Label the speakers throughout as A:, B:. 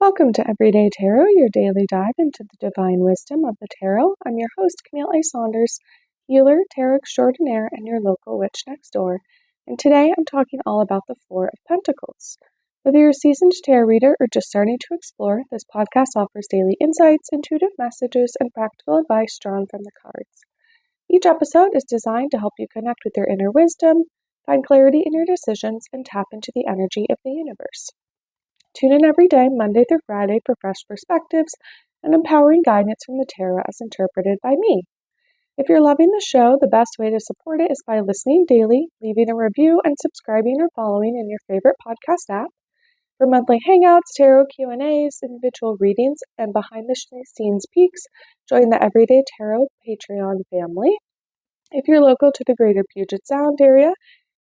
A: Welcome to Everyday Tarot, your daily dive into the divine wisdom of the tarot. I'm your host, Camille A. Saunders, healer, tarot extraordinaire, and your local witch next door. And today I'm talking all about the Four of Pentacles. Whether you're a seasoned tarot reader or just starting to explore, this podcast offers daily insights, intuitive messages, and practical advice drawn from the cards. Each episode is designed to help you connect with your inner wisdom, find clarity in your decisions, and tap into the energy of the universe. Tune in every day, Monday through Friday, for fresh perspectives and empowering guidance from the tarot as interpreted by me. If you're loving the show, the best way to support it is by listening daily, leaving a review, and subscribing or following in your favorite podcast app. For monthly hangouts, tarot Q&As, individual readings, and behind-the-scenes peeks, join the Everyday Tarot Patreon family. If you're local to the greater Puget Sound area,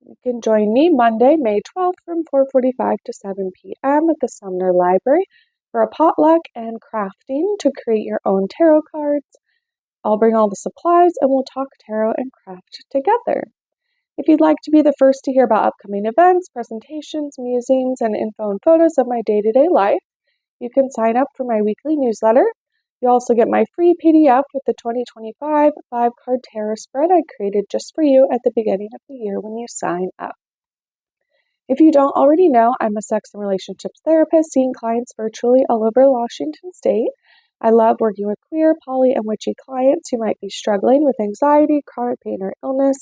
A: you can join me Monday, May 12th from 4:45 to 7 p.m. at the Sumner Library for a potluck and crafting to create your own tarot cards. I'll bring all the supplies and we'll talk tarot and craft together. If you'd like to be the first to hear about upcoming events, presentations, musings, and info and photos of my day-to-day life, you can sign up for my weekly newsletter. You also get my free PDF with the 2025 5-card tarot spread I created just for you at the beginning of the year when you sign up. If you don't already know, I'm a sex and relationships therapist seeing clients virtually all over Washington State. I love working with queer, poly, and witchy clients who might be struggling with anxiety, chronic pain or illness,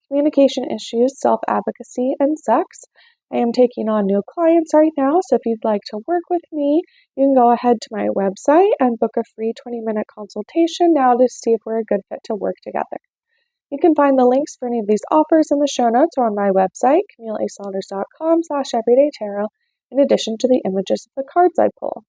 A: communication issues, self-advocacy, and sex. I am taking on new clients right now, so if you'd like to work with me, you can go ahead to my website and book a free 20-minute consultation now to see if we're a good fit to work together. You can find the links for any of these offers in the show notes or on my website, CamilleASaunders.com/everydaytarot, in addition to the images of the cards I pull.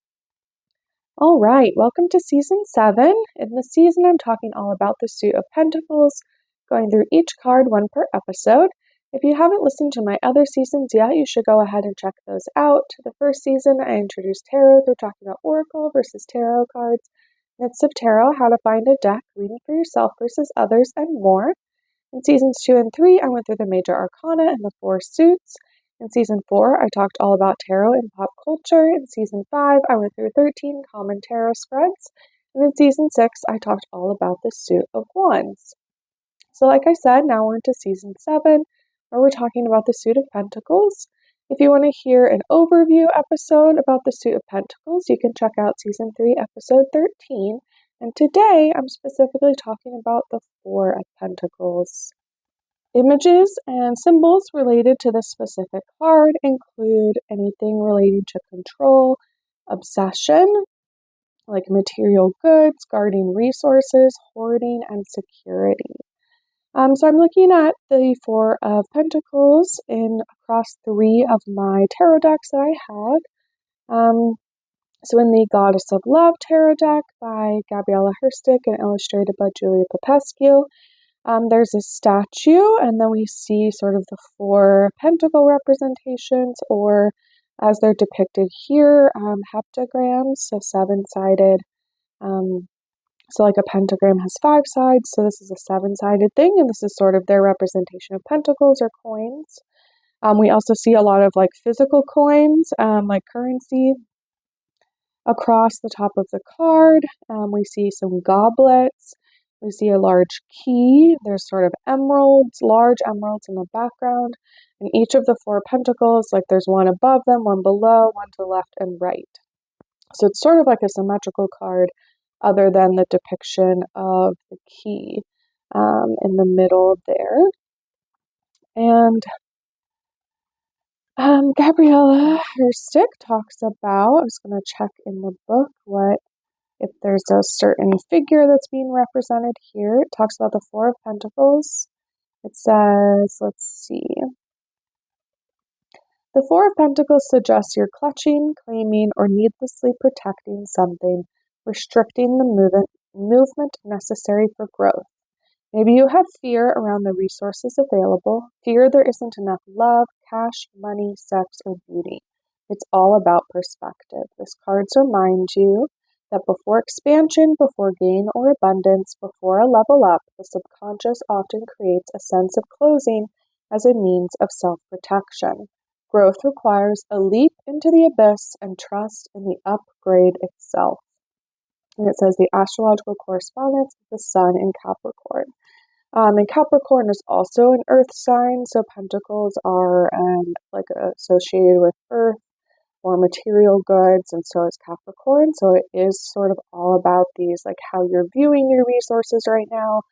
A: All right, welcome to Season 7. In this season, I'm talking all about the Suit of Pentacles, going through each card, one per episode. If you haven't listened to my other seasons yet, you should go ahead and check those out. The first season, I introduced tarot through talking about oracle versus tarot cards, myths of tarot, how to find a deck, reading for yourself versus others, and more. In seasons 2 and 3, I went through the major arcana and the 4 suits. In season 4, I talked all about tarot and pop culture. In season 5, I went through 13 common tarot spreads. And in season 6, I talked all about the Suit of Wands. So like I said, now we're into season 7, where we're talking about the Suit of Pentacles. If you want to hear an overview episode about the Suit of Pentacles, you can check out season 3, episode 13. And today, I'm specifically talking about the Four of Pentacles. Images and symbols related to this specific card include anything relating to control, obsession, like material goods, guarding resources, hoarding, and security. So I'm looking at the Four of Pentacles across 3 of my tarot decks that I have. So in the Goddess of Love tarot deck by Gabriella Herstick and illustrated by Julia Popescu, there's a statue, and then we see sort of the 4 pentacle representations, or as they're depicted here, heptagrams, so 7-sided. So like a pentagram has 5 sides, so this is a 7-sided thing, and this is sort of their representation of pentacles or coins. We also see a lot of like physical coins, like currency, across the top of the card. We see some goblets. We see a large key. There's sort of emeralds, large emeralds in the background. And each of the 4 pentacles, like there's one above them, one below, one to the left and right. So it's sort of like a symmetrical card, other than the depiction of the key in the middle there. And Gabriella Herstick talks about, I was going to check in the book if there's a certain figure that's being represented here. It talks about the 4 of Pentacles. It says, let's see. The 4 of Pentacles suggests you're clutching, claiming, or needlessly protecting something, restricting the movement necessary for growth. Maybe you have fear around the resources available, fear there isn't enough love, cash, money, sex, or beauty. It's all about perspective. This card reminds you that before expansion, before gain or abundance, before a level up, the subconscious often creates a sense of closing as a means of self-protection. Growth requires a leap into the abyss and trust in the upgrade itself. And it says the astrological correspondence of the sun in Capricorn. And Capricorn is also an earth sign, so pentacles are like associated with earth or material goods, and so is Capricorn. So it is sort of all about these, like how you're viewing your resources right now,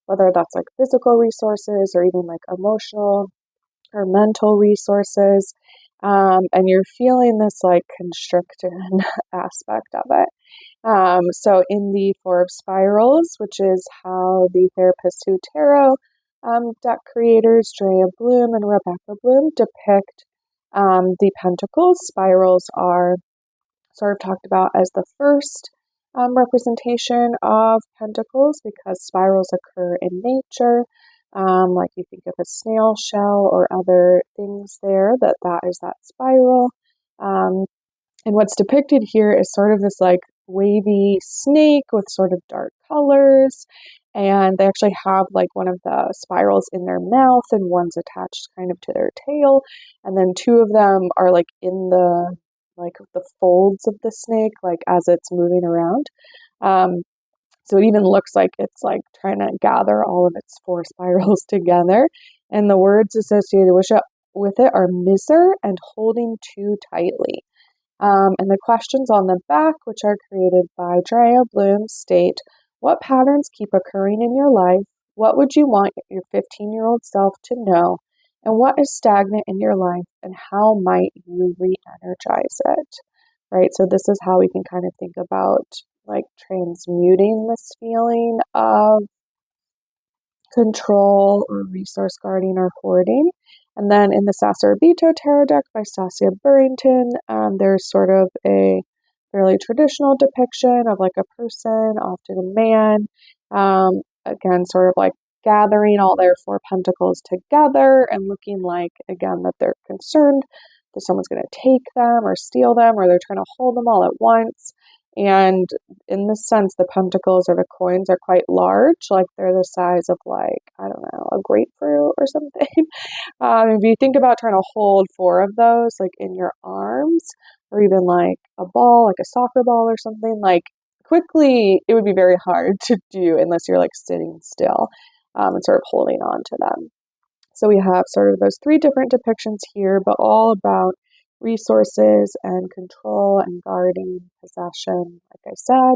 A: whether that's like physical resources or even like emotional or mental resources. And you're feeling this like constricted aspect of it. So in the Four of Spirals, which is how the Therapist Who Tarot deck creators Drea Bloom and Rebecca Bloom depict the pentacles. Spirals are sort of talked about as the first representation of pentacles because spirals occur in nature. Like you think of a snail shell or other things there, that is that spiral. And what's depicted here is sort of this like wavy snake with sort of dark colors. And they actually have like one of the spirals in their mouth and one's attached kind of to their tail. And then two of them are like in the folds of the snake, like as it's moving around. So it even looks like it's like trying to gather all of its four spirals together. And the words associated with it are miser and holding too tightly. And the questions on the back, which are created by Drea Bloom, state, what patterns keep occurring in your life? What would you want your 15-year-old self to know? And what is stagnant in your life? And how might you re-energize it? Right? So this is how we can kind of think about like transmuting this feeling of control or resource guarding or hoarding. And then in the Sassorabito Tarot deck by Stasia Burrington, there's sort of a fairly traditional depiction of like a person, often a man, again, sort of like gathering all their four pentacles together and looking like, again, that they're concerned that someone's going to take them or steal them, or they're trying to hold them all at once. And in this sense, the pentacles or the coins are quite large, like they're the size of like, I don't know, a grapefruit or something. If you think about trying to hold four of those like in your arms, or even like a ball, like a soccer ball or something, like quickly it would be very hard to do unless you're like sitting still and sort of holding on to them. So we have sort of those three different depictions here, but all about resources and control and guarding, possession, like I said.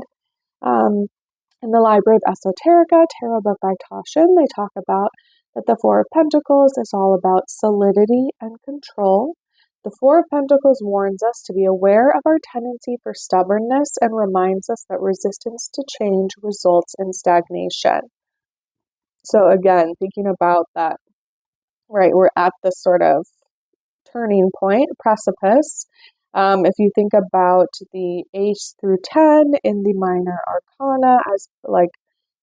A: In the Library of Esoterica, tarot book by Toshin, they talk about that the Four of Pentacles is all about solidity and control. The Four of Pentacles warns us to be aware of our tendency for stubbornness and reminds us that resistance to change results in stagnation. So again, thinking about that, right, we're at this sort of turning point, precipice. If you think about the Ace through 10 in the Minor Arcana as like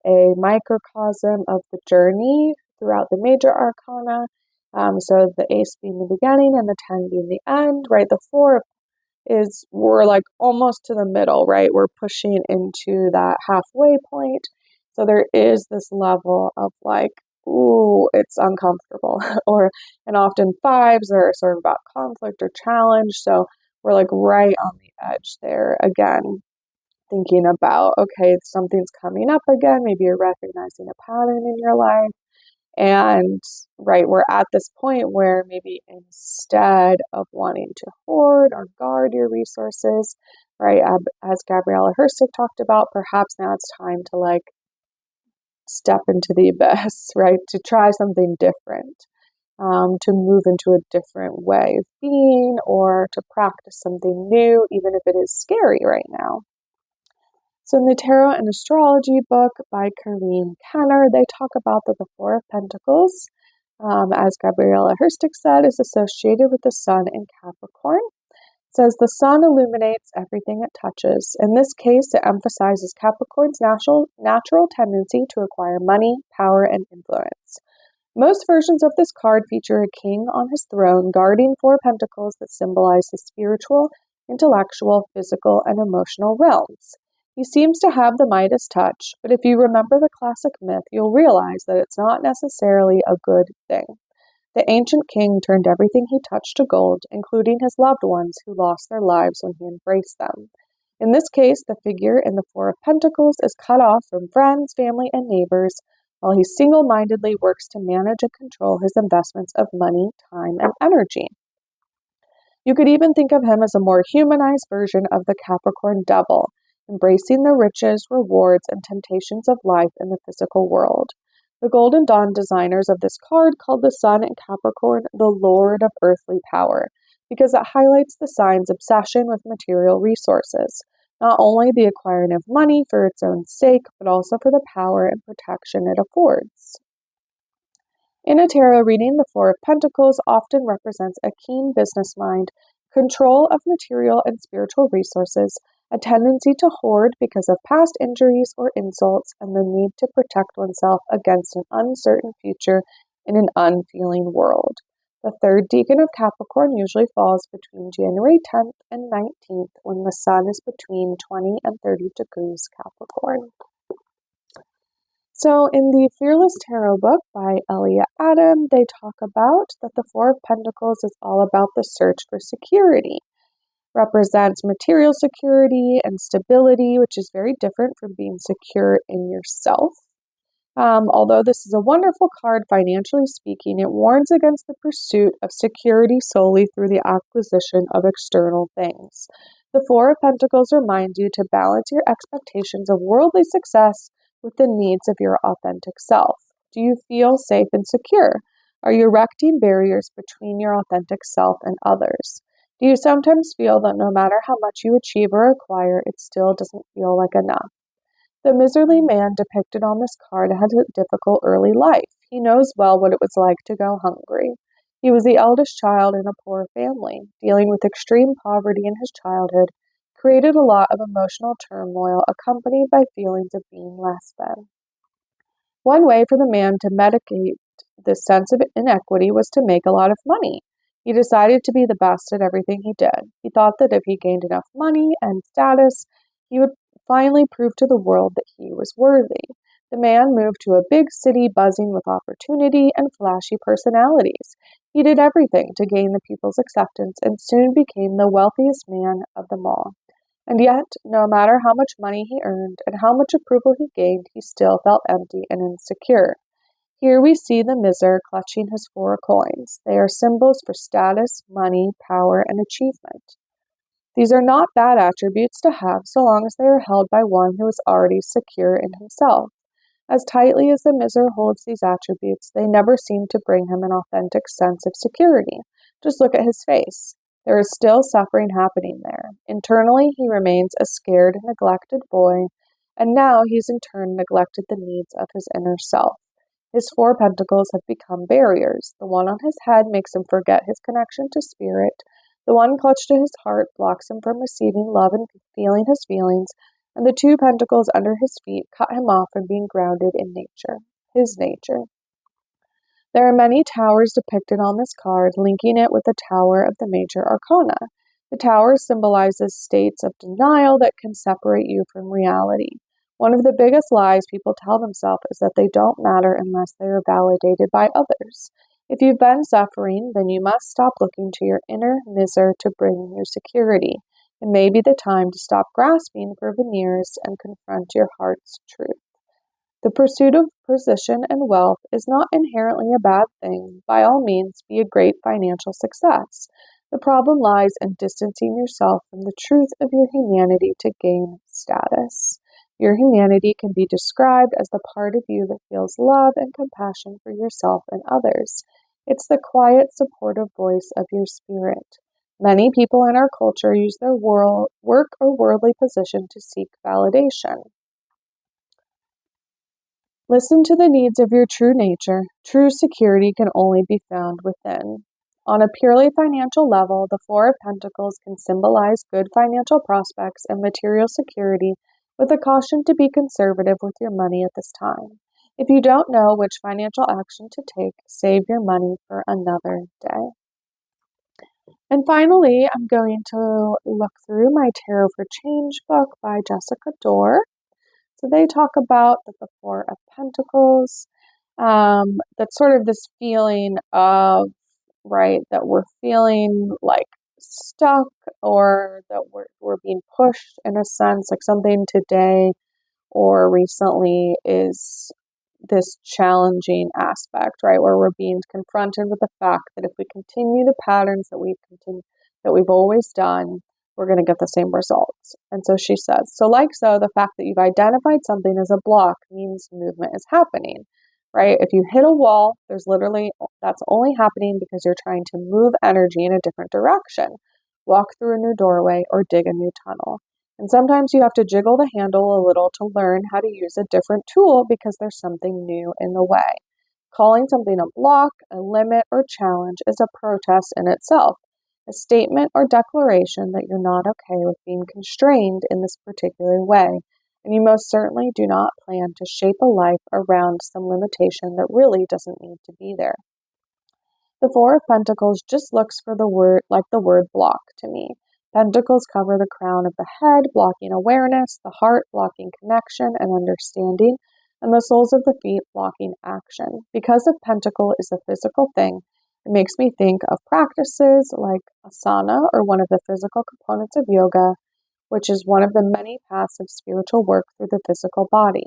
A: a microcosm of the journey throughout the Major Arcana, so the Ace being the beginning and the 10 being the end, right? The 4 we're like almost to the middle, right? We're pushing into that halfway point. So there is this level of like, ooh, it's uncomfortable. And often 5s are sort of about conflict or challenge. So we're like right on the edge there again, thinking about, okay, something's coming up again. Maybe you're recognizing a pattern in your life. And right, we're at this point where maybe instead of wanting to hoard or guard your resources, right, as Gabriella Herstig talked about, perhaps now it's time to like step into the abyss, right, to try something different, to move into a different way of being or to practice something new, even if it is scary right now. So in the Tarot and Astrology book by Karine Kenner, they talk about that the Four of Pentacles, as Gabriella Herstig said, is associated with the sun in Capricorn. It says the sun illuminates everything it touches. In this case, it emphasizes Capricorn's natural tendency to acquire money, power, and influence. Most versions of this card feature a king on his throne guarding four pentacles that symbolize his spiritual, intellectual, physical, and emotional realms. He seems to have the Midas touch, but if you remember the classic myth, you'll realize that it's not necessarily a good thing. The ancient king turned everything he touched to gold, including his loved ones who lost their lives when he embraced them. In this case, the figure in the Four of Pentacles is cut off from friends, family, and neighbors, while he single-mindedly works to manage and control his investments of money, time, and energy. You could even think of him as a more humanized version of the Capricorn devil, embracing the riches, rewards, and temptations of life in the physical world. The Golden Dawn designers of this card called the Sun in Capricorn the Lord of Earthly Power, because it highlights the sign's obsession with material resources, not only the acquiring of money for its own sake, but also for the power and protection it affords. In a tarot reading, the Four of Pentacles often represents a keen business mind, control of material and spiritual resources, a tendency to hoard because of past injuries or insults, and the need to protect oneself against an uncertain future in an unfeeling world. The third decan of Capricorn usually falls between January 10th and 19th when the sun is between 20 and 30 degrees Capricorn. So in the Fearless Tarot book by Elia Adam, they talk about that the Four of Pentacles is all about the search for security. Represents material security and stability, which is very different from being secure in yourself. Although this is a wonderful card financially speaking, it warns against the pursuit of security solely through the acquisition of external things. The Four of Pentacles reminds you to balance your expectations of worldly success with the needs of your authentic self. Do you feel safe and secure? Are you erecting barriers between your authentic self and others? Do you sometimes feel that no matter how much you achieve or acquire, it still doesn't feel like enough? The miserly man depicted on this card had a difficult early life. He knows well what it was like to go hungry. He was the eldest child in a poor family. Dealing with extreme poverty in his childhood created a lot of emotional turmoil accompanied by feelings of being less than. One way for the man to mitigate this sense of inequity was to make a lot of money. He decided to be the best at everything he did. He thought that if he gained enough money and status, he would finally prove to the world that he was worthy. The man moved to a big city buzzing with opportunity and flashy personalities. He did everything to gain the people's acceptance and soon became the wealthiest man of them all. And yet, no matter how much money he earned and how much approval he gained, he still felt empty and insecure. Here we see the miser clutching his four coins. They are symbols for status, money, power, and achievement. These are not bad attributes to have so long as they are held by one who is already secure in himself. As tightly as the miser holds these attributes, they never seem to bring him an authentic sense of security. Just look at his face. There is still suffering happening there. Internally, he remains a scared, neglected boy, and now he's in turn neglected the needs of his inner self. His four pentacles have become barriers. The one on his head makes him forget his connection to spirit. The one clutched to his heart blocks him from receiving love and feeling his feelings, and the two pentacles under his feet cut him off from being grounded in nature, his nature. There are many towers depicted on this card, linking it with the Tower of the Major Arcana. The tower symbolizes states of denial that can separate you from reality. One of the biggest lies people tell themselves is that they don't matter unless they are validated by others. If you've been suffering, then you must stop looking to your inner miser to bring you security. It may be the time to stop grasping for veneers and confront your heart's truth. The pursuit of position and wealth is not inherently a bad thing. By all means, be a great financial success. The problem lies in distancing yourself from the truth of your humanity to gain status. Your humanity can be described as the part of you that feels love and compassion for yourself and others. It's the quiet, supportive voice of your spirit. Many people in our culture use their work or worldly position to seek validation. Listen to the needs of your true nature. True security can only be found within. On a purely financial level, the Four of Pentacles can symbolize good financial prospects and material security, with a caution to be conservative with your money at this time. If you don't know which financial action to take, save your money for another day. And finally, I'm going to look through my Tarot for Change book by Jessica Dorr. So they talk about the Four of Pentacles That's sort of this feeling of, right, that we're feeling like stuck, or that we're being pushed in a sense, like something today or recently is this challenging aspect, right, where we're being confronted with the fact that if we continue the patterns that we've always done, we're going to get the same results. And so she says, so the fact that you've identified something as a block means movement is happening, right? If you hit a wall, that's only happening because you're trying to move energy in a different direction, walk through a new doorway, or dig a new tunnel. And sometimes you have to jiggle the handle a little to learn how to use a different tool because there's something new in the way. Calling something a block, a limit, or challenge is a protest in itself, a statement or declaration that you're not okay with being constrained in this particular way, and you most certainly do not plan to shape a life around some limitation that really doesn't need to be there. The Four of Pentacles just looks for the word block to me. Pentacles cover the crown of the head, blocking awareness, the heart blocking connection and understanding, and the soles of the feet blocking action. Because a pentacle is a physical thing, it makes me think of practices like asana, or one of the physical components of yoga, which is one of the many paths of spiritual work through the physical body.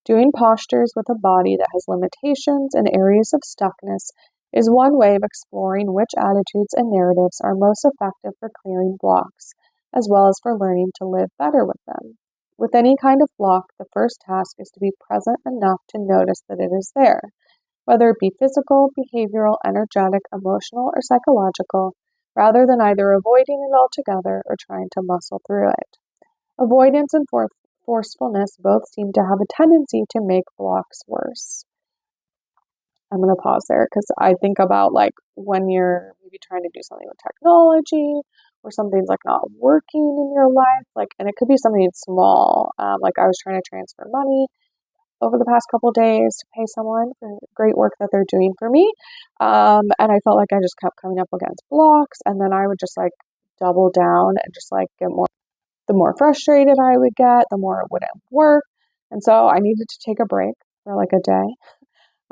A: Doing postures with a body that has limitations and areas of stuckness is one way of exploring which attitudes and narratives are most effective for clearing blocks, as well as for learning to live better with them. With any kind of block, the first task is to be present enough to notice that it is there, whether it be physical, behavioral, energetic, emotional, or psychological, rather than either avoiding it altogether or trying to muscle through it. Avoidance and forcefulness both seem to have a tendency to make blocks worse. I'm going to pause there because I think about like when you're maybe trying to do something with technology, or something's like not working in your life, like, and it could be something small. Like I was trying to transfer money over the past couple of days to pay someone for great work that they're doing for me. And I felt like I just kept coming up against blocks, and then I would just like double down and just like the more frustrated I would get, the more it wouldn't work. And so I needed to take a break for like a day.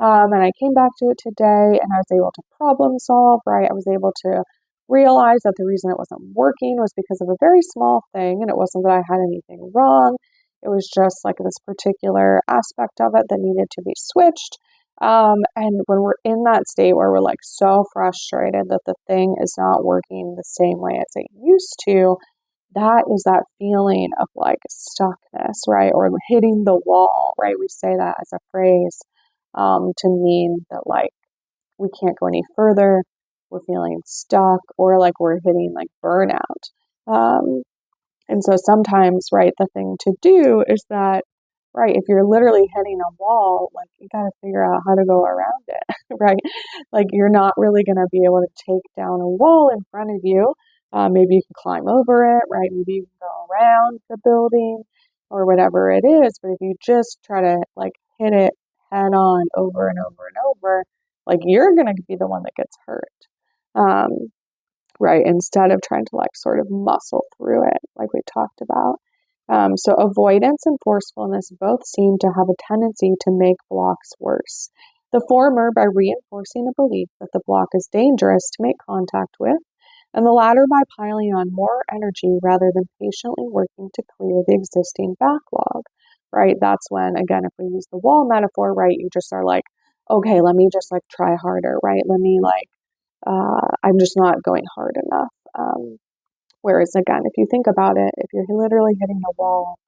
A: And I came back to it today, and I was able to problem solve, right? I was able to realize that the reason it wasn't working was because of a very small thing, and it wasn't that I had anything wrong. It was just like this particular aspect of it that needed to be switched. And when we're in that state where we're like so frustrated that the thing is not working the same way as it used to, that is that feeling of like stuckness, right? Or hitting the wall, right? We say that as a phrase to mean that like we can't go any further, we're feeling stuck, or like we're hitting like burnout. And so sometimes, right, the thing to do is that, right, if you're literally hitting a wall, like you got to figure out how to go around it, right? Like you're not really going to be able to take down a wall in front of you. Maybe you can climb over it, right? Maybe you can go around the building or whatever it is. But if you just try to like hit it head on over and over and over, like you're going to be the one that gets hurt. Um, right? Instead of trying to like sort of muscle through it, like we talked about. So avoidance and forcefulness both seem to have a tendency to make blocks worse. The former by reinforcing a belief that the block is dangerous to make contact with, and the latter by piling on more energy rather than patiently working to clear the existing backlog, right? That's when, again, if we use the wall metaphor, right, you just are like, okay, let me just like try harder, right? Let me like I'm just not going hard enough. Whereas, again, if you think about it, if you're literally hitting a wall,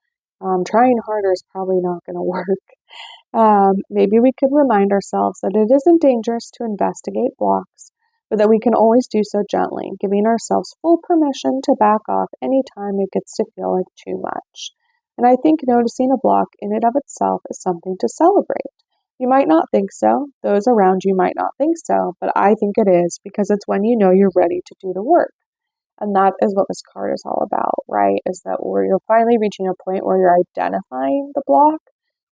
A: trying harder is probably not going to work. Maybe we could remind ourselves that it isn't dangerous to investigate blocks, but that we can always do so gently, giving ourselves full permission to back off anytime it gets to feel like too much. And I think noticing a block in and of itself is something to celebrate. You might not think so. Those around you might not think so, but I think it is because it's when you know you're ready to do the work. And that is what this card is all about, right? Is that where you're finally reaching a point where you're identifying the block,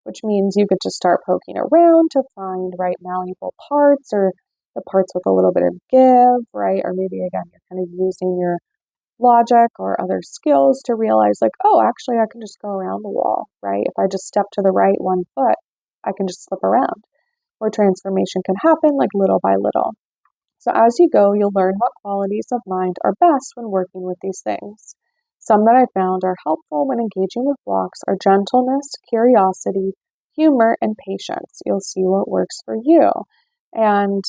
A: which means you get to start poking around to find right malleable parts, or the parts with a little bit of give, right? Or maybe again, you're kind of using your logic or other skills to realize like, oh, actually I can just go around the wall, right? If I just step to the right 1 foot, I can just slip around. where transformation can happen like little by little. So as you go, you'll learn what qualities of mind are best when working with these things. Some that I found are helpful when engaging with blocks are gentleness, curiosity, humor, and patience. You'll see what works for you. And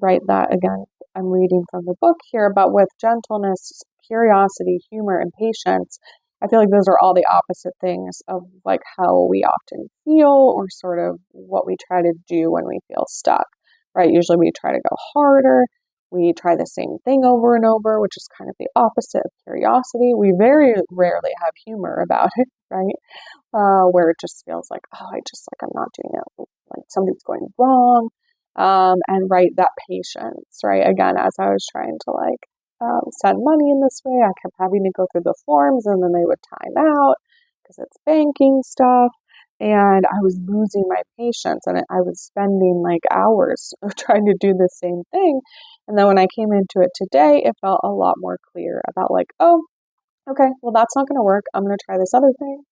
A: right, that again, I'm reading from the book here, but with gentleness, curiosity, humor, and patience, I feel like those are all the opposite things of like how we often feel or sort of what we try to do when we feel stuck, right? Usually we try to go harder. We try the same thing over and over, which is kind of the opposite of curiosity. We very rarely have humor about it, right? Where it just feels like, oh, I'm not doing it. Like something's going wrong. And right, that patience, right? Again, as I was trying to send money in this way, I kept having to go through the forms and then they would time out because it's banking stuff. And I was losing my patience and I was spending like hours trying to do the same thing. And then when I came into it today, it felt a lot more clear about like, oh, okay, well, that's not going to work. I'm going to try this other thing.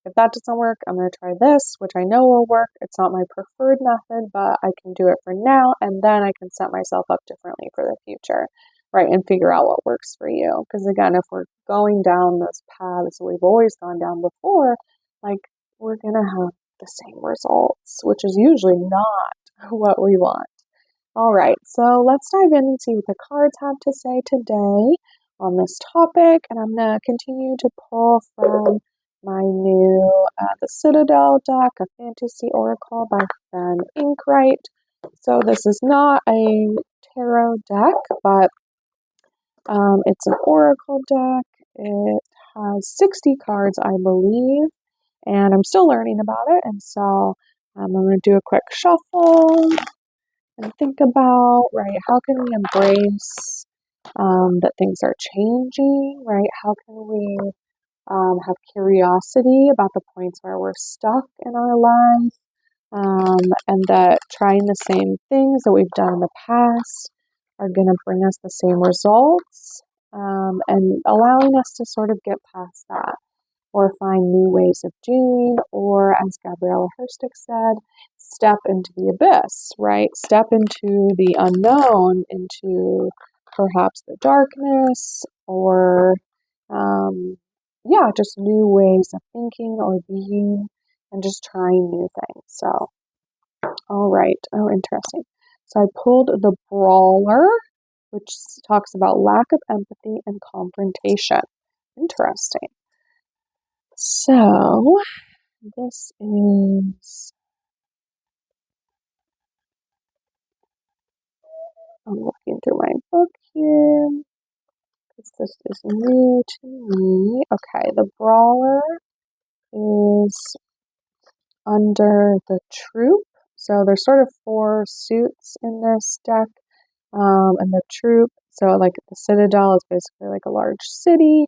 A: If that doesn't work, I'm going to try this, which I know will work. It's not my preferred method, but I can do it for now. And then I can set myself up differently for the future, right? And figure out what works for you. Because again, if we're going down those paths we've always gone down before, like we're going to have the same results, which is usually not what we want. All right, so let's dive in and see what the cards have to say today on this topic. And I'm going to continue to pull from my new the Citadel deck, a fantasy oracle by Ben Inkwright. So this is not a tarot deck, but it's an oracle deck. It has 60 cards, I believe, and I'm still learning about it. And so I'm going to do a quick shuffle and think about, right, how can we embrace that things are changing, right? How can we have curiosity about the points where we're stuck in our lives, and that trying the same things that we've done in the past are going to bring us the same results, and allowing us to sort of get past that or find new ways of doing, or as Gabriella Herstick said, step into the abyss, right? Step into the unknown, into perhaps the darkness, or just new ways of thinking or being, and just trying new things. So, all right. Oh, interesting. So I pulled the Brawler, which talks about lack of empathy and confrontation. Interesting. So this is, I'm looking through my book here, because this is new to me. Okay, the Brawler is under the Troop. So there's sort of 4 suits in this deck, and the Troop. So like the Citadel is basically like a large city,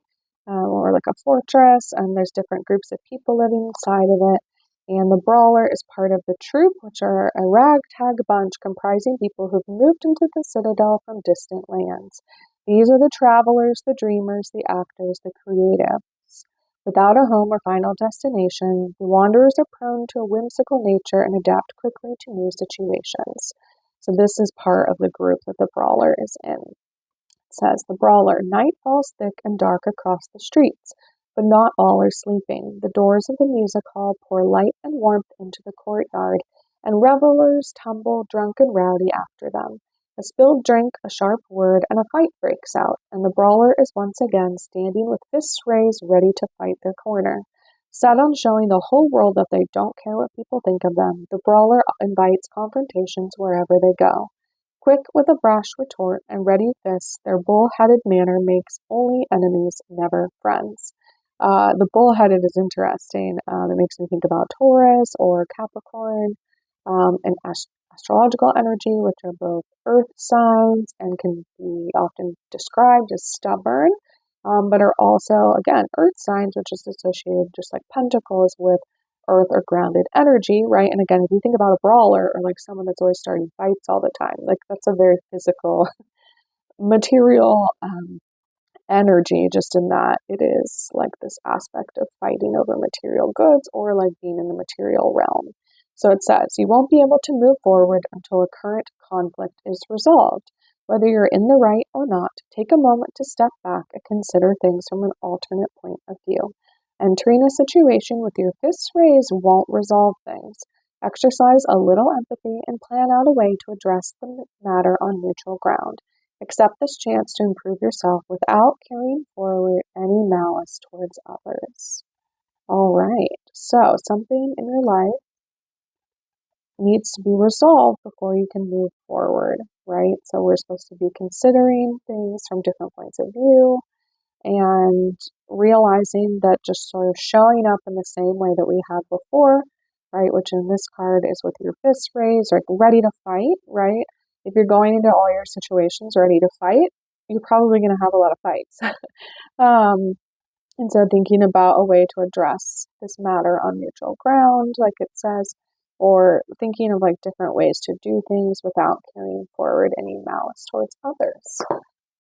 A: or like a fortress, and there's different groups of people living inside of it. And the Brawler is part of the Troop, which are a ragtag bunch comprising people who've moved into the Citadel from distant lands. These are the travelers, the dreamers, the actors, the creatives. Without a home or final destination, the wanderers are prone to a whimsical nature and adapt quickly to new situations. So this is part of the group that the Brawler is in. It says, the Brawler, night falls thick and dark across the streets, but not all are sleeping. The doors of the music hall pour light and warmth into the courtyard, and revelers tumble drunk and rowdy after them. A spilled drink, a sharp word, and a fight breaks out, and the Brawler is once again standing with fists raised ready to fight their corner. Set on showing the whole world that they don't care what people think of them, the Brawler invites confrontations wherever they go. Quick with a brash retort and ready fists, their bull-headed manner makes only enemies, never friends. The bull-headed is interesting. It makes me think about Taurus or Capricorn, and astrological energy, which are both earth signs and can be often described as stubborn, but are also, again, earth signs, which is associated just like pentacles with earth or grounded energy, right? And again, if you think about a brawler or like someone that's always starting fights all the time, like that's a very physical, material energy, just in that it is like this aspect of fighting over material goods or like being in the material realm. So it says, you won't be able to move forward until a current conflict is resolved. Whether you're in the right or not, take a moment to step back and consider things from an alternate point of view. Entering a situation with your fists raised won't resolve things. Exercise a little empathy and plan out a way to address the matter on neutral ground. Accept this chance to improve yourself without carrying forward any malice towards others. All right, so something in your life needs to be resolved before you can move forward, right? So we're supposed to be considering things from different points of view and realizing that just sort of showing up in the same way that we had before, right? Which in this card is with your fists raised, like ready to fight, right? If you're going into all your situations ready to fight, you're probably going to have a lot of fights. And so thinking about a way to address this matter on neutral ground, like it says, or thinking of like different ways to do things without carrying forward any malice towards others.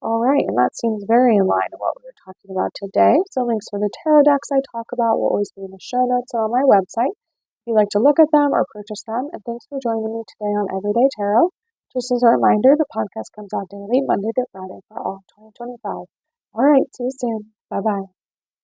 A: All right, and that seems very in line with what we were talking about today. So links for the tarot decks I talk about will always be in the show notes or on my website if you'd like to look at them or purchase them. And thanks for joining me today on Everyday Tarot. Just as a reminder, the podcast comes out daily, Monday to Friday for all of 2025. All right, see you soon. Bye-bye.